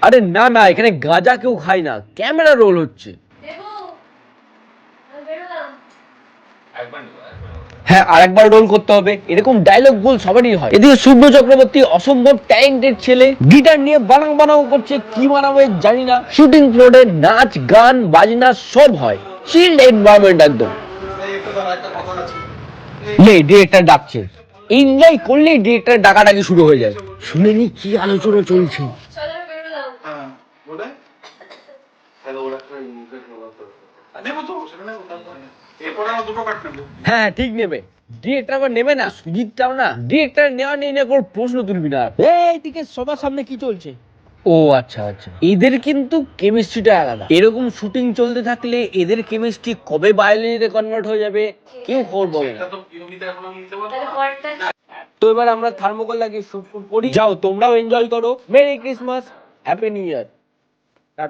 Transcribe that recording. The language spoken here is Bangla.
আরে না না, এখানে গাঁজা কেউ খায় না, ক্যামেরা রোল হচ্ছে। হ্যাঁ, আরেকবার রোল করতে হবে। এরকম ডায়লগ ভুল সবারই হয়। এদিকে শুভ্র চক্রবর্তী অসম্ভব ট্যালেন্টেড ছেলে, গিটার নিয়ে বানাও বানাও করছে, কি বানাবে জানি না। শুটিং ফ্লোরে নাচ গান বাজনা সব হয়, চিল্ড এনভায়রনমেন্ট একদম। লে ডিরেক্টর ডাকছে, এনজয় করলেই ডিরেক্টর ডাকাডাকি শুরু হয়ে যায়। শুনেনি কি আলোচনা চলছে। হ্যাঁ ঠিক নেবে, ডিরেক্টর আবার নেবে না, সুজিতটাও না। ডিরেক্টর নেওয়া নেই না কোনো প্রশ্ন তুলবি না। এইদিকে সবার সামনে কি চলছে? ও আচ্ছা আচ্ছা, এদের কিন্তু কেমিস্ট্রিটা আলাদা। এরকম শুটিং চলতে থাকলে এদের কেমিস্ট্রি কবে বায়োলজিতে কনভার্ট হয়ে যাবে কেউ খবর পাবে না। তো এবার আমরা থার্মোকল লাগিয়ে শুট করি। যাও তোমরাও এনজয় করো। Merry Christmas, happy new year.